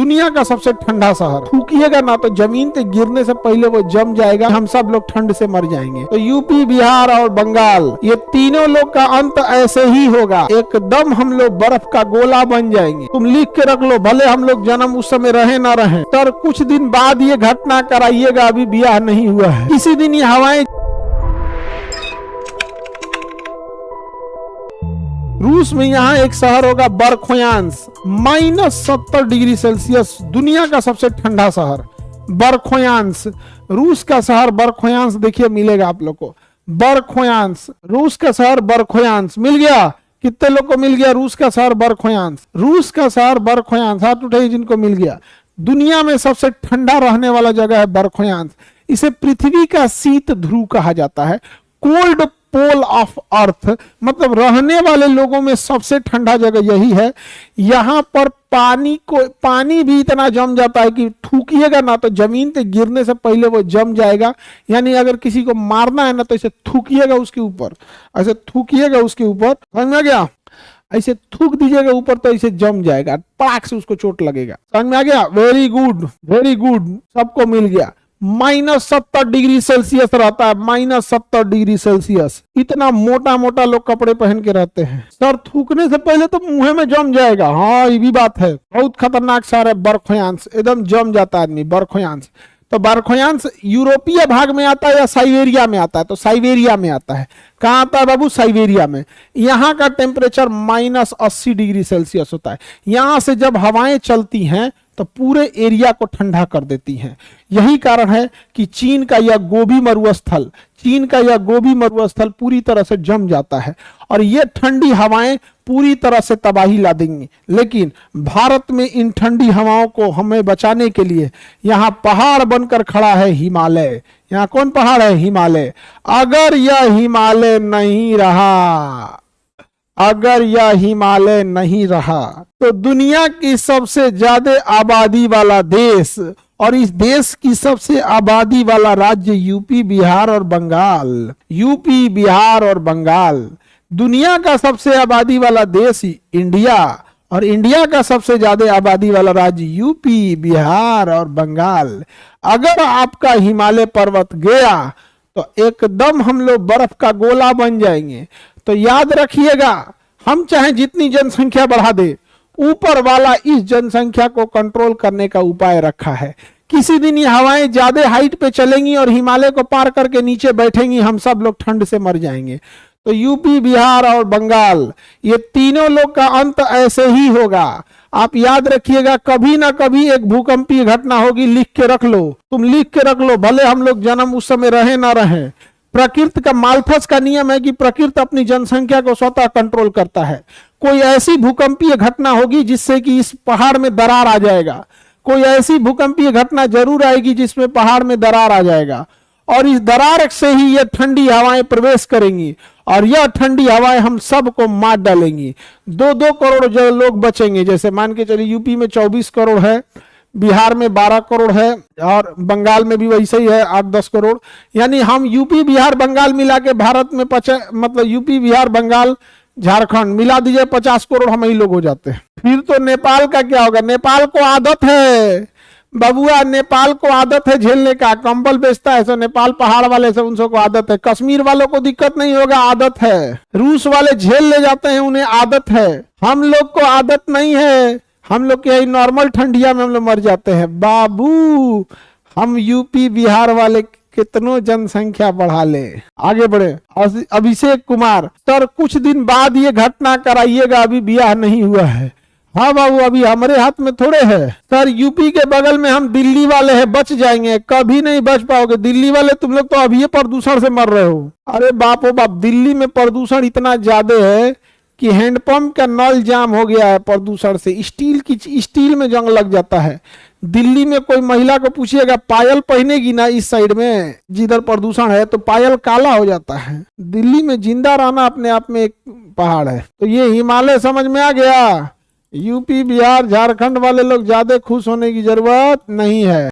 दुनिया का सबसे ठंडा शहर, थूकिएगा ना तो जमीन पे गिरने से पहले वो जम जाएगा, हम सब लोग ठंड से मर जाएंगे। तो यूपी, बिहार और बंगाल, ये तीनों लोग का अंत ऐसे ही होगा, एकदम हम लोग बर्फ का गोला बन जाएंगे। तुम लिख के रख लो, भले हम लोग जन्म उस समय रहे ना रहे, पर कुछ दिन बाद ये घटना कराइएगा, अभी ब्याह नहीं हुआ है, किसी दिन ये हवाएं। रूस में यहाँ एक शहर होगा बरखोयांस, -70 डिग्री सेल्सियस, दुनिया का सबसे ठंडा शहर बरखोयांस। रूस का शहर बरखोयांस देखिए मिलेगा आप लोग को, बरखोयांस, रूस का शहर बरखोयांस मिल गया। कितने लोग को मिल गया रूस का शहर बरखोयांस? रूस का शहर बरखोयांस, हाथ उठाइए जिनको मिल गया। दुनिया में सबसे ठंडा रहने वाला जगह है बरखोयांस। इसे पृथ्वी का शीत ध्रुव कहा जाता है, कोल्ड पोल ऑफ अर्थ, मतलब रहने वाले लोगों में सबसे ठंडा जगह यही है। यहाँ पर पानी भी इतना जम जाता है कि थूकिएगा ना तो जमीन पे गिरने से पहले वो जम जाएगा। यानी अगर किसी को मारना है ना तो इसे थूकिएगा उसके ऊपर, ऐसे थूकिएगा उसके ऊपर, समझ में आ गया? ऐसे थूक दीजिएगा ऊपर तो इसे जम जाएगा, पड़ाक से उसको चोट लगेगा। समझ में आ गया? वेरी गुड, वेरी गुड, सबको मिल गया। -70 डिग्री सेल्सियस रहता है, -70 डिग्री सेल्सियस। इतना मोटा मोटा लोग कपड़े पहन के रहते हैं। सर थूकने से पहले तो मुंह में जम जाएगा। हाँ ये भी बात है, बहुत खतरनाक शहर है बरखोयांस, एकदम जम जाता है आदमी बरखोयांस। तो बरखोयांस यूरोपीय भाग में आता है या साइबेरिया में आता है? तो साइबेरिया में आता है। कहाँ आता है बाबू? साइबेरिया में। यहाँ का टेम्परेचर -80 डिग्री सेल्सियस होता है। यहाँ से जब हवाएं चलती हैं तो पूरे एरिया को ठंडा कर देती हैं। यही कारण है कि चीन का यह गोबी मरुस्थल पूरी तरह से जम जाता है और ये ठंडी हवाएं पूरी तरह से तबाही ला देंगी। लेकिन भारत में इन ठंडी हवाओं को हमें बचाने के लिए यहाँ पहाड़ बनकर खड़ा है हिमालय। यहाँ कौन पहाड़ है? हिमालय। अगर यह हिमालय नहीं रहा तो दुनिया की सबसे ज्यादा आबादी वाला देश और इस देश की सबसे आबादी वाला राज्य यूपी, बिहार और बंगाल। दुनिया का सबसे आबादी वाला देश इंडिया और इंडिया का सबसे ज्यादा आबादी वाला राज्य यूपी, बिहार और बंगाल। अगर आपका हिमालय पर्वत गया तो एकदम हम लोग बर्फ का गोला बन जाएंगे। तो याद रखिएगा, हम चाहे जितनी जनसंख्या बढ़ा दे, ऊपर वाला इस जनसंख्या को कंट्रोल करने का उपाय रखा है। किसी दिन ये हवाएं ज्यादा हाइट पे चलेंगी और हिमालय को पार करके नीचे बैठेंगी, हम सब लोग ठंड से मर जाएंगे। तो यूपी, बिहार और बंगाल, ये तीनों लोग का अंत ऐसे ही होगा। आप याद रखिएगा, कभी ना कभी एक भूकंपीय घटना होगी। लिख के रख लो, तुम लिख के रख लो, भले हम लोग जन्म उस समय रहे ना रहे। प्रकृति का माल्थस का नियम है कि प्रकृति अपनी जनसंख्या को स्वतः कंट्रोल करता है। कोई ऐसी भूकंपीय घटना होगी जिससे कि इस पहाड़ में दरार आ जाएगा, कोई ऐसी भूकंपीय घटना जरूर आएगी जिसमें पहाड़ में दरार आ जाएगा और इस दरार से ही ये ठंडी हवाएं प्रवेश करेंगी और यह ठंडी हवाएं हम सबको मार डालेंगी। 2-2 करोड़ जो लोग बचेंगे, जैसे मान के चलिए यूपी में 24 करोड़ है, बिहार में 12 करोड़ है और बंगाल में भी वैसे ही है 8-10 करोड़। यानी हम यूपी, बिहार, बंगाल मिला के भारत में मतलब यूपी, बिहार, बंगाल, झारखंड मिला दीजिए 50 करोड़ हम ही लोग हो जाते हैं। फिर तो नेपाल का क्या होगा? नेपाल को आदत है बबुआ, नेपाल को आदत है झेलने का, कंबल बेचता है, सो नेपाल पहाड़ वाले सब उनको आदत है। कश्मीर वालों को दिक्कत नहीं होगा, आदत है। रूस वाले झेल ले जाते हैं, उन्हें आदत है। हम लोग को आदत नहीं है, हम लोग के नॉर्मल ठंडिया में हम लोग मर जाते हैं। बाबू हम यूपी, बिहार वाले कितनों जनसंख्या बढ़ा ले, आगे बढ़े। अभिषेक कुमार, सर कुछ दिन बाद ये घटना कराइएगा, अभी ब्याह नहीं हुआ है। हाँ बाबू, अभी हमारे हाथ में थोड़े है। सर यूपी के बगल में हम दिल्ली वाले हैं, बच जाएंगे। कभी नहीं बच पाओगे दिल्ली वाले, तुम लोग तो अभी प्रदूषण से मर रहे हो। अरे बाप ओ बाप, दिल्ली में प्रदूषण इतना ज्यादा है कि हैंडपंप का नल जाम हो गया है प्रदूषण से। स्टील में जंग लग जाता है। दिल्ली में कोई महिला को पूछिएगा, पायल पहनेगी ना इस साइड में जिधर प्रदूषण है, तो पायल काला हो जाता है। दिल्ली में जिंदा रहना अपने आप में एक पहाड़ है। तो ये हिमालय समझ में आ गया। यूपी, बिहार, झारखंड वाले लोग ज्यादा खुश होने की जरूरत नहीं है।